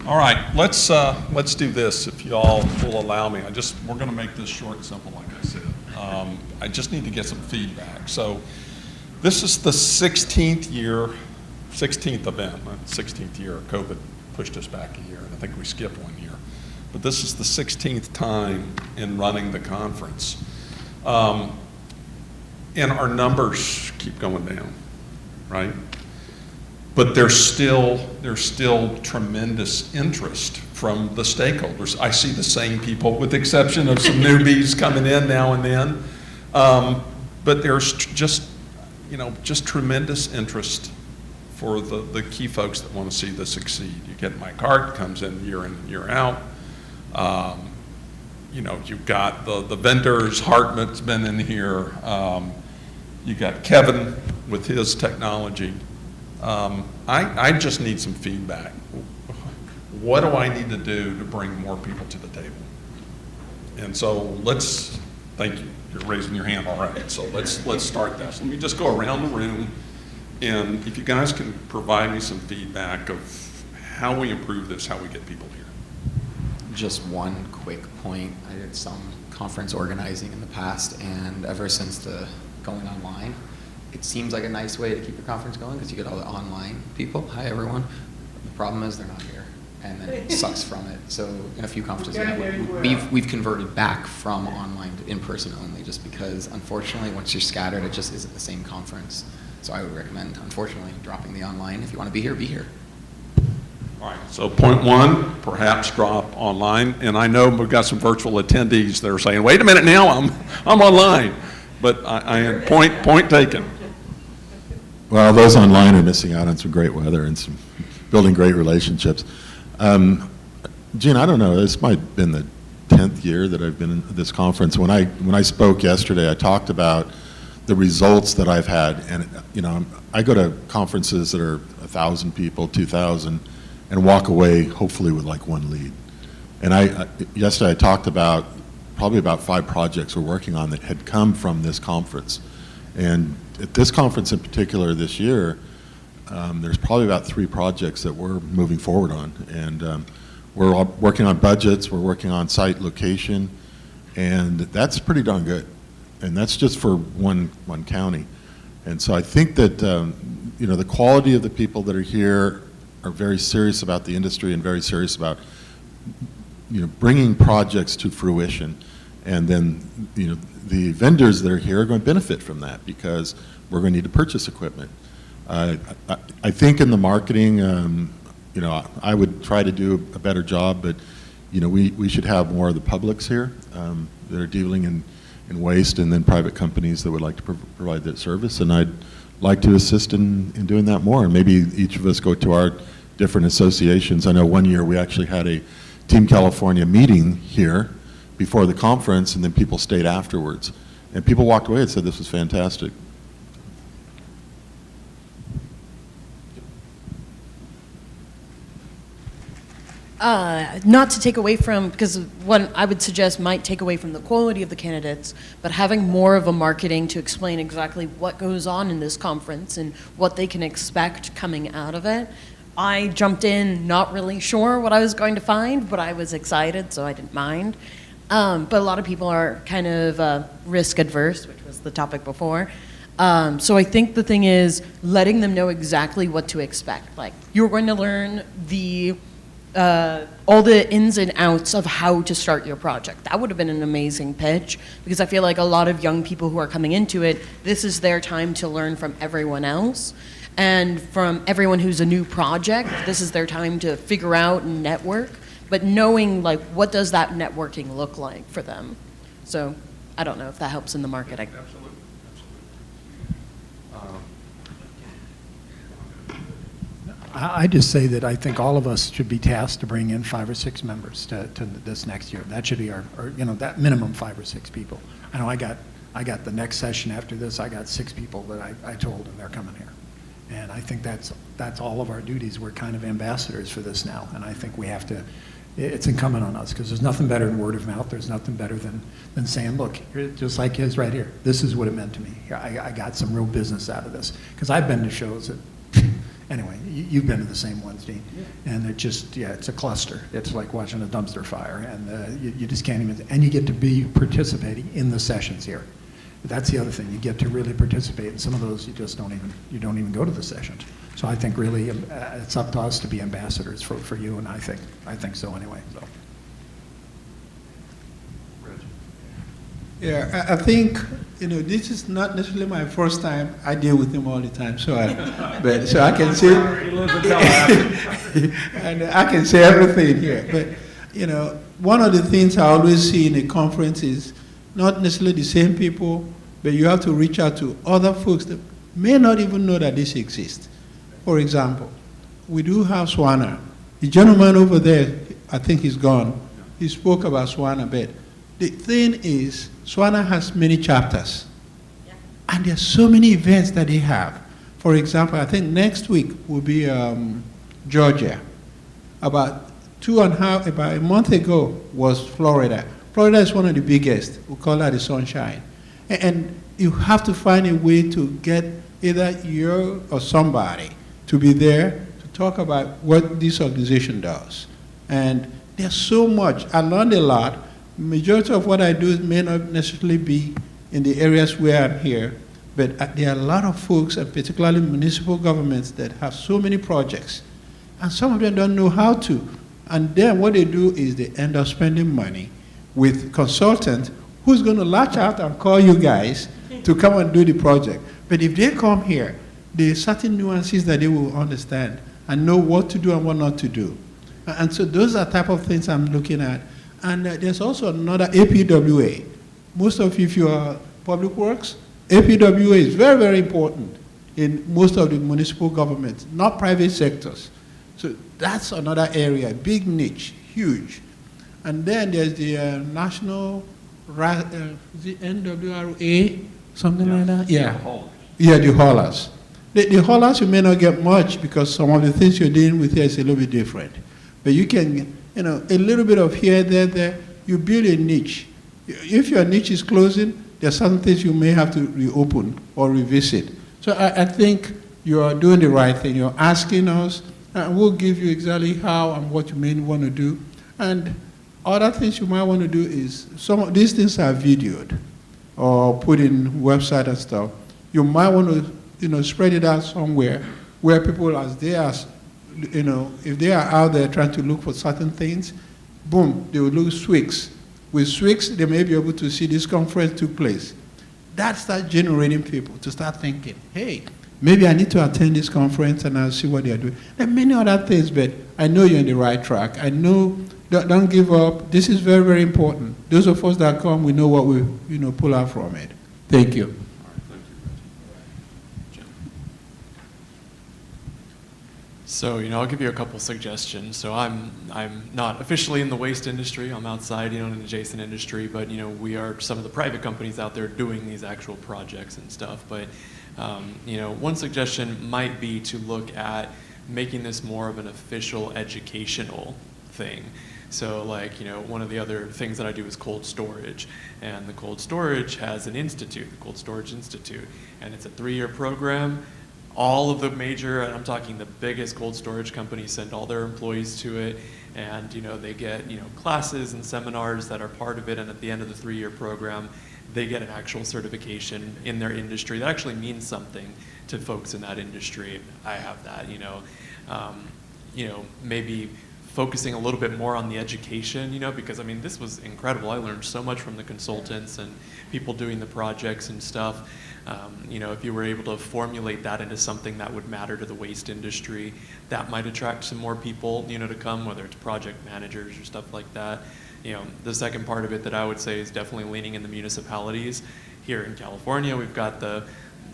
All right, let's do this, if you all will allow me. We're going to make this short and simple, like I said. I just need to get some feedback. So this is the 16th event, 16th year. COVID pushed us back a year, and I think we skipped 1 year. But this is the 16th time in running the conference. And our numbers keep going down, right? But there's still tremendous interest from the stakeholders. I see the same people, with the exception of some newbies coming in now and then. But there's just tremendous interest for the key folks that want to see this succeed. You get Mike Hart, comes in and year out. You've got the vendors, Hartmut's been in here. You got Kevin with his technology. I just need some feedback. What do I need to do to bring more people to the table? And so thank you. You're raising your hand, all right. So let's start this. Let me just go around the room, and if you guys can provide me some feedback of how we improve this, how we get people here. Just one quick point. I did some conference organizing in the past, and ever since the going online, it seems like a nice way to keep your conference going because you get all the online people. Hi, everyone. The problem is they're not here, and then it sucks from it. So in a few conferences, we've converted back from online to in-person only just because, unfortunately, once you're scattered, it just isn't the same conference. So I would recommend, unfortunately, dropping the online. If you want to be here, be here. All right, so point one, perhaps drop online. And I know we've got some virtual attendees that are saying, wait a minute now, I'm online. But I point taken. Well, those online are missing out on some great weather and some building great relationships. Gene, I don't know, this might have been the 10th year that I've been in this conference. When I spoke yesterday, I talked about the results that I've had. And I go to conferences that are 1,000 people, 2,000, and walk away hopefully with like one lead. And yesterday I talked about probably about 5 projects we're working on that had come from this conference. And at this conference in particular this year, there's probably about 3 projects that we're moving forward on. And we're working on budgets, we're working on site location, and that's pretty darn good. And that's just for one county. And so I think that the quality of the people that are here are very serious about the industry and very serious about bringing projects to fruition. And then the vendors that are here are going to benefit from that because we're going to need to purchase equipment. I think in the marketing, I would try to do a better job, but we should have more of the publics here that are dealing in waste, and then private companies that would like to provide that service. And I'd like to assist in doing that more. And maybe each of us go to our different associations. I know one year we actually had a Team California meeting here before the conference, and then people stayed afterwards. And people walked away and said this was fantastic. Not to take away from, because what I would suggest might take away from the quality of the candidates, but having more of a marketing to explain exactly what goes on in this conference and what they can expect coming out of it. I jumped in not really sure what I was going to find, but I was excited, so I didn't mind. But a lot of people are kind of risk adverse, which was the topic before. So I think the thing is letting them know exactly what to expect. Like, you're going to learn all the ins and outs of how to start your project. That would have been an amazing pitch, because I feel like a lot of young people who are coming into it, this is their time to learn from everyone else. And from everyone who's a new project, this is their time to figure out and network, but knowing like what does that networking look like for them. So I don't know if that helps in the marketing. Absolutely. I just say that I think all of us should be tasked to bring in 5 or 6 members to this next year. That should be our that minimum 5 or 6 people. I know I got the next session after this, I got 6 people that I told, and they're coming here. And I think that's all of our duties. We're kind of ambassadors for this now, and I think we have to, it's incumbent on us, because there's nothing better than word of mouth. There's nothing better than saying, look, just like his right here, this is what it meant to me. I got some real business out of this. Because I've been to shows that anyway, you've been to the same ones, Dean. And it just, yeah, it's a cluster. It's like watching a dumpster fire, and you just can't even, and you get to be participating in the sessions here. That's the other thing. You get to really participate in some of those. You don't even go to the sessions. So I think really it's up to us to be ambassadors for you, and I think so anyway. So. Yeah, I think, this is not necessarily my first time. I deal with him all the time, so I can say, and I can say everything here. But, one of the things I always see in a conference is not necessarily the same people, but you have to reach out to other folks that may not even know that this exists. For example, we do have SWANA. The gentleman over there, I think he's gone. He spoke about SWANA, but the thing is, SWANA has many chapters. Yeah. And there's so many events that they have. For example, I think next week will be Georgia. About a month ago was Florida. Florida is one of the biggest. We call that the sunshine. And you have to find a way to get either you or somebody to be there to talk about what this organization does. And there's so much. I learned a lot. Majority of what I do may not necessarily be in the areas where I'm here, but there are a lot of folks, and particularly municipal governments, that have so many projects, and some of them don't know how to. And then what they do is they end up spending money with consultants who's going to latch out and call you guys to come and do the project. But if they come here, there are certain nuances that they will understand and know what to do and what not to do. And so those are type of things I'm looking at. And there's also another APWA. Most of you, if you are public works, APWA is very, very important in most of the municipal governments, not private sectors. So that's another area, big niche, huge. And then there's the national, the NWRA, something like that? Yeah. Yeah, the haulers. The haulers, you may not get much because some of the things you're dealing with here is a little bit different. But you can, a little bit of here, there, you build a niche. If your niche is closing, there are some things you may have to reopen or revisit. So I think you are doing the right thing. You're asking us, and we'll give you exactly how and what you may want to do. And other things you might want to do is, some of these things are videoed or put in website and stuff. You might want to, spread it out somewhere where people, as they are, if they are out there trying to look for certain things, boom, they will look Swix. With Swix, they may be able to see this conference took place. That starts generating people to start thinking, hey, maybe I need to attend this conference and I'll see what they are doing. There are many other things, but I know you're on the right track. I know, don't give up. This is very, very important. Those of us that come, we know what we pull out from it. Thank you. So, I'll give you a couple suggestions. So I'm not officially in the waste industry. I'm outside, in an adjacent industry, but, we are some of the private companies out there doing these actual projects and stuff. But, one suggestion might be to look at making this more of an official educational thing. So one of the other things that I do is cold storage. And the cold storage has an institute, the Cold Storage Institute, and it's a 3-year program. All of the major, and I'm talking the biggest cold storage companies, send all their employees to it, and they get classes and seminars that are part of it, and at the end of the 3-year program, they get an actual certification in their industry that actually means something to folks in that industry. I have that, maybe focusing a little bit more on the education, because this was incredible. I learned so much from the consultants and people doing the projects and stuff. If you were able to formulate that into something that would matter to the waste industry, that might attract some more people, to come, whether it's project managers or stuff like that. The second part of it that I would say is definitely leaning in the municipalities. Here in California, we've got the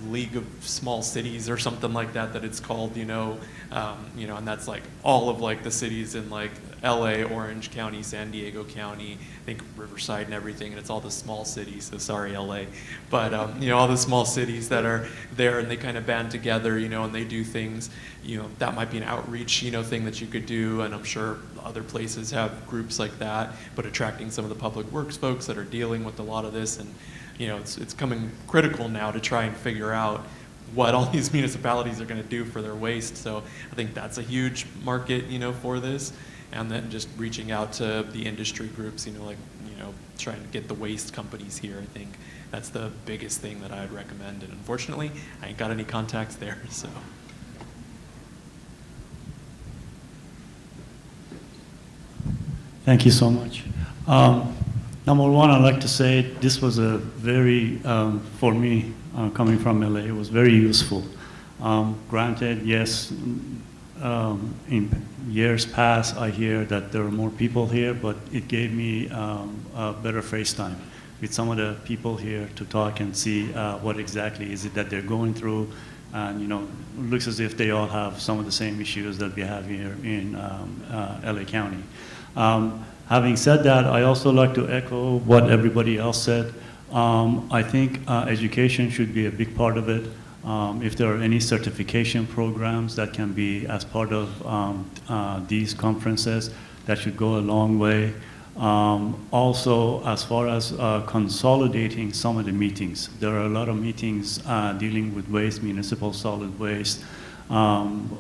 League of Small Cities or something like that it's called, and that's all of the cities in LA, Orange County, San Diego County, I think Riverside and everything, and it's all the small cities, so sorry LA, but all the small cities that are there, and they kind of band together, and they do things, that might be an outreach, thing that you could do, and I'm sure other places have groups like that, but attracting some of the public works folks that are dealing with a lot of this, and it's coming critical now to try and figure out what all these municipalities are going to do for their waste. So I think that's a huge market, for this. And then just reaching out to the industry groups, trying to get the waste companies here. I think that's the biggest thing that I'd recommend. And unfortunately, I ain't got any contacts there, so. Thank you so much. Number one, I'd like to say this was a very, for me, coming from LA, it was very useful. Granted, yes, in years past, I hear that there are more people here, but it gave me a better face time with some of the people here to talk and see what exactly is it that they're going through. And, it looks as if they all have some of the same issues that we have here in LA County. Having said that, I also like to echo what everybody else said. I think education should be a big part of it. If there are any certification programs that can be as part of these conferences, that should go a long way. Also, as far as consolidating some of the meetings, there are a lot of meetings dealing with waste, municipal solid waste, from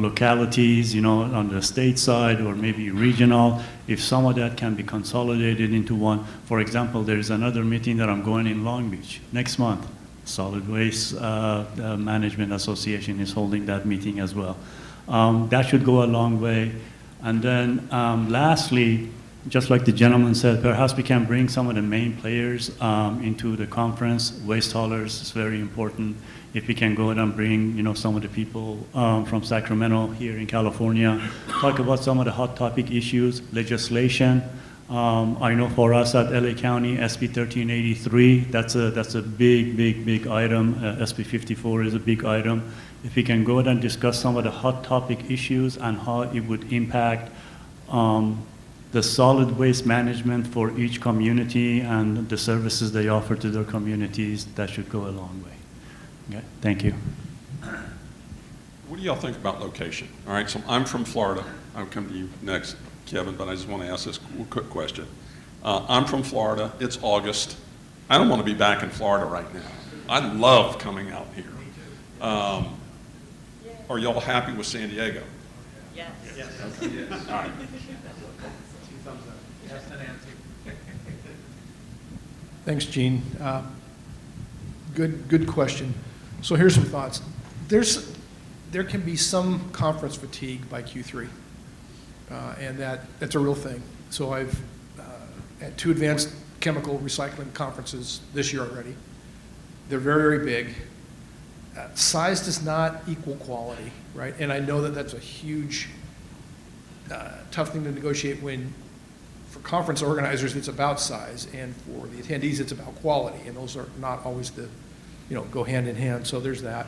localities, on the state side or maybe regional. If some of that can be consolidated into one. For example, there's another meeting that I'm going in Long Beach next month. Solid Waste Management Association is holding that meeting as well. That should go a long way. And then lastly, just like the gentleman said, perhaps we can bring some of the main players into the conference. Waste haulers is very important. If we can go ahead and bring, some of the people from Sacramento here in California, talk about some of the hot topic issues, legislation. I know for us at LA County, SB 1383, that's a big item. SB 54 is a big item. If we can go ahead and discuss some of the hot topic issues and how it would impact the solid waste management for each community and the services they offer to their communities, that should go a long way. Okay, thank you. What do y'all think about location? All right, so I'm from Florida. I'll come to you next, Kevin, but I just want to ask this quick question. I'm from Florida. It's August. I don't want to be back in Florida right now. I love coming out here. Are y'all happy with San Diego? Yes. Okay. All right. Thanks, Gene. Good question. So here's some thoughts. There can be some conference fatigue by Q3, and that's a real thing. So I've had 2 advanced chemical recycling conferences this year already. They're very, very big. Size does not equal quality, right? And I know that that's a huge, tough thing to negotiate when, for conference organizers, it's about size, and for the attendees, it's about quality, and those are not always go hand in hand, so there's that.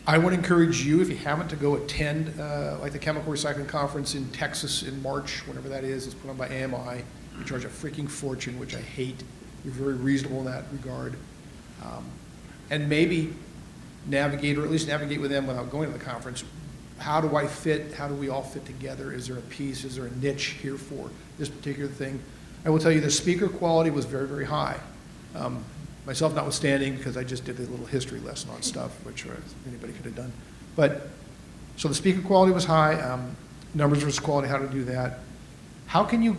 I would encourage you, if you haven't, to go attend like the Chemical Recycling Conference in Texas in March, whenever that is. It's put on by AMI. You charge a freaking fortune, which I hate. You're very reasonable in that regard. And maybe navigate, or at least navigate with them without going to the conference. How do I fit? How do we all fit together? Is there a piece? Is there a niche here for this particular thing? I will tell you the speaker quality was very, very high. Myself notwithstanding, because I just did a little history lesson on stuff, which anybody could have done. But, so the speaker quality was high, numbers versus quality, how to do that. How can you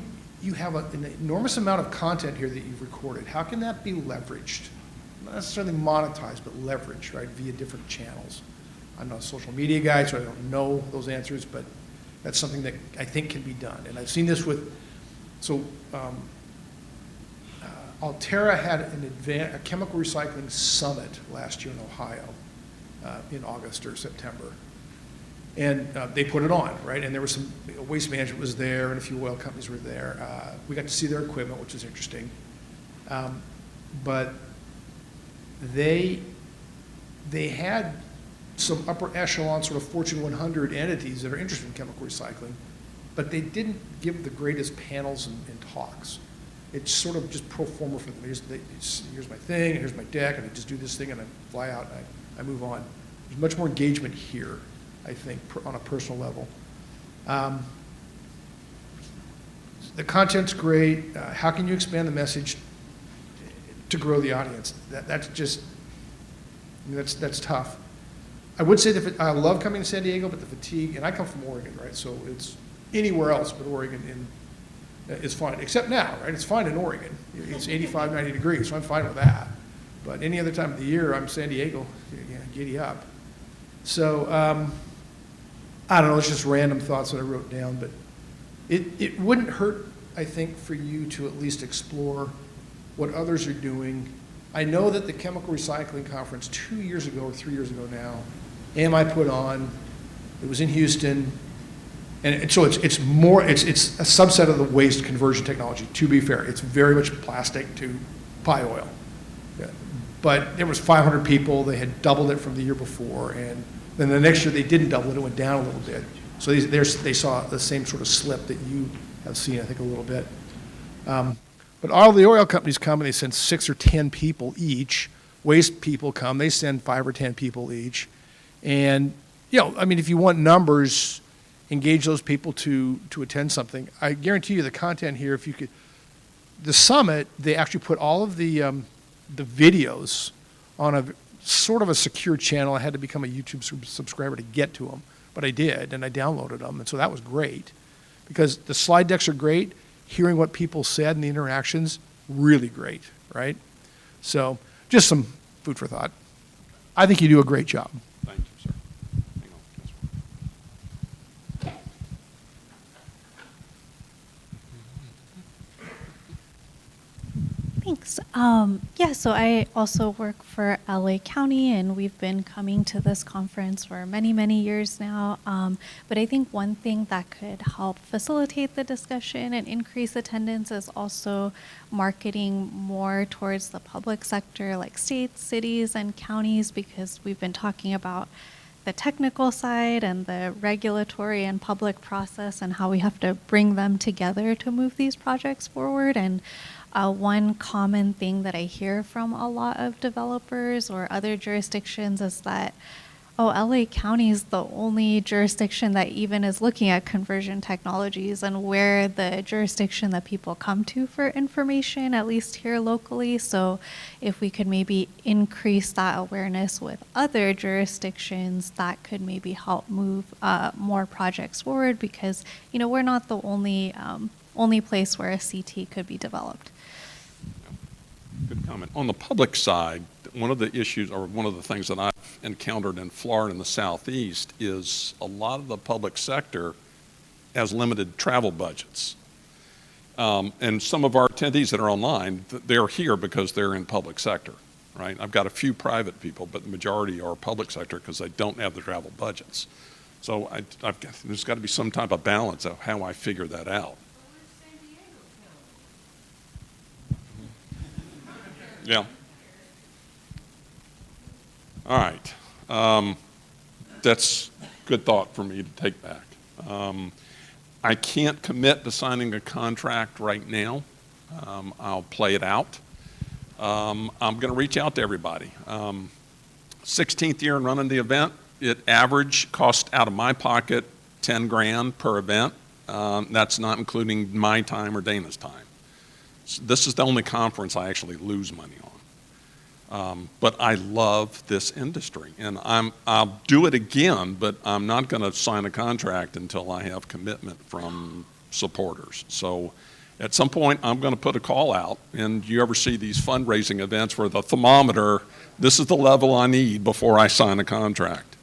have an enormous amount of content here that you've recorded. How can that be leveraged? Not necessarily monetized, but leveraged, right, via different channels. I'm not a social media guy, so I don't know those answers, but that's something that I think can be done. And I've seen this with, Alterra had a chemical recycling summit last year in Ohio in August or September. And they put it on, right? And there was some, Waste Management was there and a few oil companies were there. We got to see their equipment, which was interesting. But they had some upper echelon sort of Fortune 100 entities that are interested in chemical recycling, but they didn't give the greatest panels and talks. It's sort of just pro forma for them. Here's my thing, and here's my deck, and I just do this thing, and I fly out, and I move on. There's much more engagement here, I think, on a personal level. The content's great. How can you expand the message to grow the audience. That's just, I mean, that's tough. I would say that I love coming to San Diego, but the fatigue, and I come from Oregon, right? So it's anywhere else but Oregon is fine, except now, right? It's fine in Oregon. It's 85, 90 degrees, so I'm fine with that. But any other time of the year, I'm San Diego, yeah, giddy up. So I don't know, it's just random thoughts that I wrote down, but it wouldn't hurt, I think, for you to at least explore what others are doing. I know that the Chemical Recycling Conference 2 years ago or 3 years ago now, AMI put on, it was in Houston, and so it's a subset of the waste conversion technology, to be fair. It's very much plastic to pie oil. Yeah. But there was 500 people, they had doubled it from the year before, and then the next year they didn't double it, it went down a little bit. So they saw the same sort of slip that you have seen, I think, a little bit. But all the oil companies come and they send 6 or 10 people each. Waste people come, they send 5 or 10 people each. And, you know, I mean, if you want numbers, engage those people to attend something. I guarantee you the content here, if you could, the summit, they actually put all of the videos on a sort of a secure channel. I had to become a YouTube subscriber to get to them, but I did, and I downloaded them, and so that was great because the slide decks are great. Hearing what people said and the interactions, really great, right? So just some food for thought. I think you do a great job. Thank you, sir. Hang on, Thanks. Yeah, so I also work for LA County, and we've been coming to this conference for many, many years now. But I think one thing that could help facilitate the discussion and increase attendance is also marketing more towards the public sector, like states, cities, and counties, because we've been talking about the technical side and the regulatory and public process and how we have to bring them together to move these projects forward. And one common thing that I hear from a lot of developers or other jurisdictions is that, oh, LA County is the only jurisdiction that even is looking at conversion technologies, and we're the jurisdiction that people come to for information, at least here locally. So if we could maybe increase that awareness with other jurisdictions, that could maybe help move more projects forward, because, you know, we're not the only place where a CT could be developed. Good comment. On the public side, one of the issues, or one of the things that I've encountered in Florida and the Southeast, is a lot of the public sector has limited travel budgets. And some of our attendees that are online, they're here because they're in public sector, right? I've got a few private people, but the majority are public sector because they don't have the travel budgets. So there's got to be some type of balance of how I figure that out. Yeah. All right. That's good thought for me to take back. I can't commit to signing a contract right now. I'll play it out. I'm going to reach out to everybody. 16th year in running the event, it average cost out of my pocket $10,000 per event. That's not including my time or Dana's time. This is the only conference I actually lose money on. But I love this industry, and I'll do it again, but I'm not going to sign a contract until I have commitment from supporters. So at some point, I'm going to put a call out, and you ever see these fundraising events where the thermometer, this is the level I need before I sign a contract.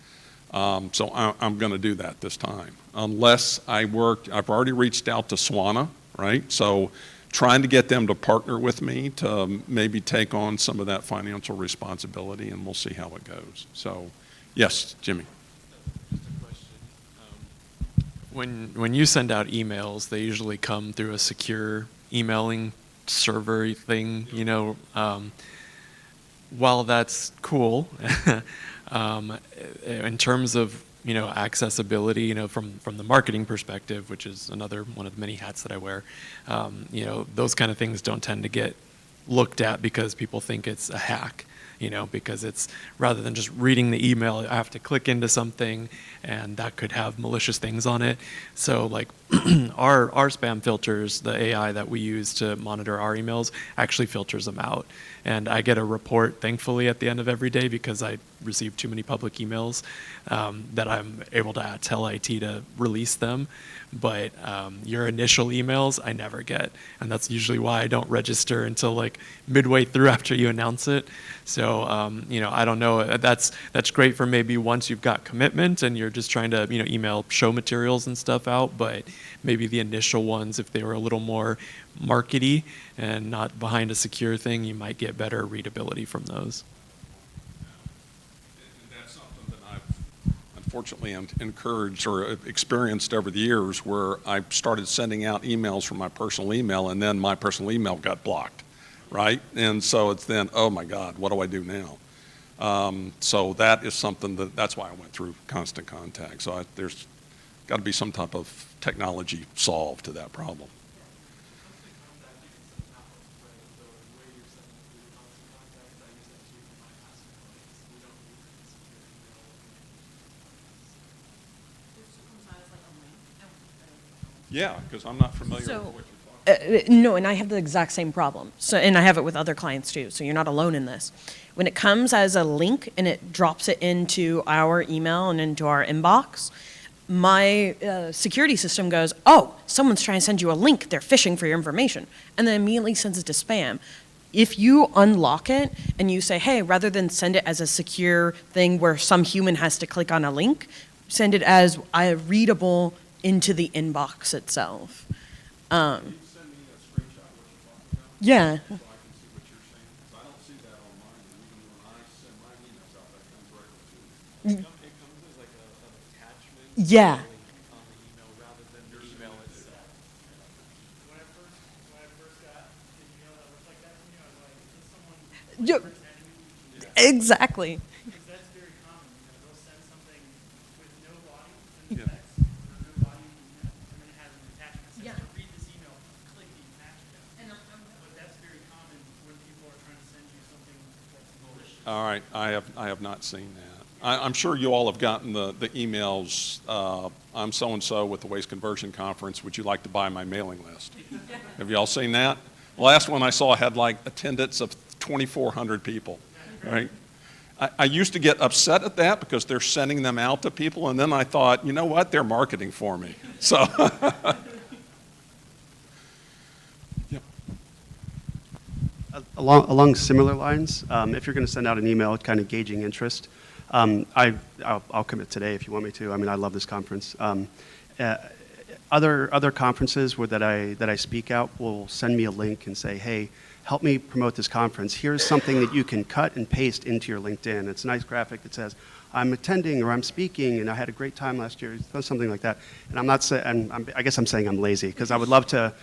So I'm going to do that this time. Unless I've already reached out to SWANA, right? So trying to get them to partner with me to maybe take on some of that financial responsibility, and we'll see how it goes. So, yes, Jimmy. Just a question. When you send out emails, they usually come through a secure emailing server thing, you know. While that's cool, in terms of, you know, accessibility, you know, from the marketing perspective, which is another one of the many hats that I wear, you know, those kind of things don't tend to get looked at because people think it's a hack. because it's rather than just reading the email, I have to click into something and that could have malicious things on it. So like our spam filters, the AI that we use to monitor our emails actually filters them out. And I get a report, thankfully, at the end of every day because I receive too many public emails that I'm able to tell IT to release them. But your initial emails, I never get. And that's usually why I don't register until like midway through after you announce it. So, I don't know. That's great for maybe once you've got commitment and you're just trying to, email show materials and stuff out. But maybe the initial ones, if they were a little more markety and not behind a secure thing, you might get better readability from those. And that's something that I've unfortunately encouraged or experienced over the years, where I started sending out emails from my personal email, and then my personal email got blocked, right? And so it's then, oh my God, what do I do now? So that is something that's why I went through Constant Contact. So there's got to be some type of technology solved to that problem. Yeah, because I'm not familiar with what you're talking about. No, and I have the exact same problem. So, and I have it with other clients too. So you're not alone in this. When it comes as a link and it drops it into our email and into our inbox, my security system goes, oh, someone's trying to send you a link. They're phishing for your information. And then immediately sends it to spam. If you unlock it and you say, hey, rather than send it as a secure thing where some human has to click on a link, send it as a readable into the inbox itself. Can you send me a screenshot of what you're talking about? Yeah. So I can see what you're saying, because I don't see that on mine, and even when I send my emails out, that comes directly to me. It comes as like an attachment. Yeah. On the email rather than the email itself. When I first got the email that was like that from you, I was like, is this someone pretending to be? Exactly. Because that's very common. They'll send something with no body in the Yeah. text, or no body in the email, and then it has an attachment. It says, Yeah. to read this email, click the attachment. But that's very common when people are trying to send you something that's malicious. All right, I have not seen that. I'm sure you all have gotten the emails, I'm so-and-so with the Waste Conversion Conference, would you like to buy my mailing list? Have you all seen that? The last one I saw had like attendance of 2,400 people, right? I used to get upset at that because they're sending them out to people, and then I thought, you know what, they're marketing for me. So, yep. Along similar lines, if you're going to send out an email kind of gauging interest, I'll commit today if you want me to. I mean, I love this conference. Other conferences that I speak out will send me a link and say, hey, help me promote this conference. Here's something that you can cut and paste into your LinkedIn. It's a nice graphic that says, I'm attending or I'm speaking and I had a great time last year, something like that. And I'm not saying, I guess I'm saying I'm lazy, because I would love to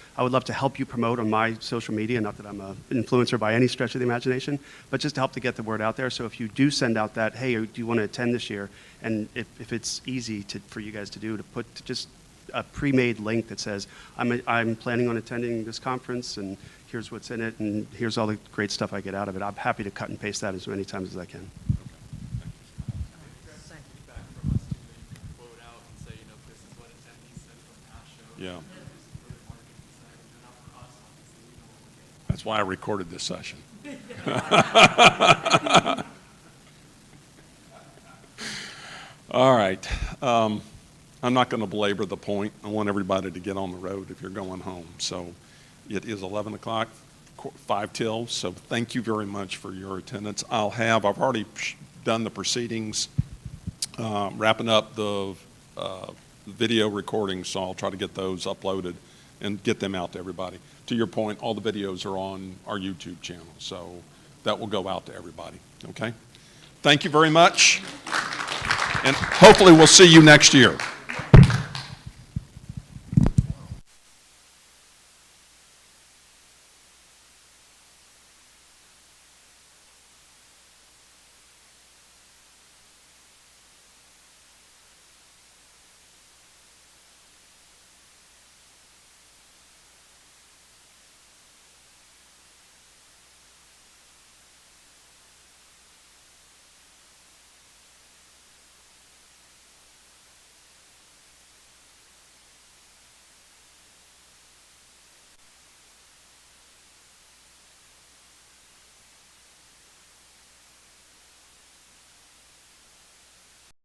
help you promote on my social media. Not that I'm an influencer by any stretch of the imagination, but just to help to get the word out there. So if you do send out that, hey, do you want to attend this year? And if it's easy for you guys to do, to put just a pre-made link that says, I'm planning on attending this conference, and here's what's in it, and here's all the great stuff I get out of it. I'm happy to cut and paste that as many times as I can. Feedback from us too, that you can quote out and say, this is what attendees said from past shows. Yeah. This is for the marketing side, and not for us, obviously, we know what we're getting. That's why I recorded this session. All right. I'm not going to belabor the point. I want everybody to get on the road if you're going home. So it is 11 o'clock, 5 till. So thank you very much for your attendance. I've already done the proceedings, wrapping up the video recordings, so I'll try to get those uploaded and get them out to everybody. To your point, all the videos are on our YouTube channel, so that will go out to everybody, okay? Thank you very much, and hopefully we'll see you next year.